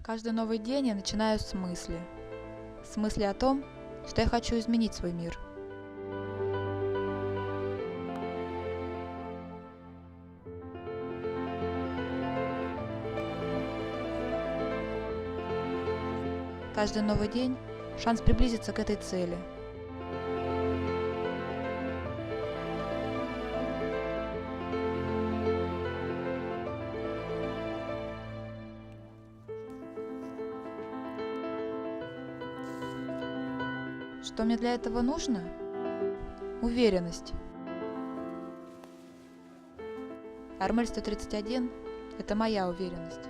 Каждый новый день я начинаю с мысли. С мысли о том, что я хочу изменить свой мир. Каждый новый день – шанс приблизиться к этой цели. Что мне для этого нужно? Уверенность. Армель 131 – это моя уверенность.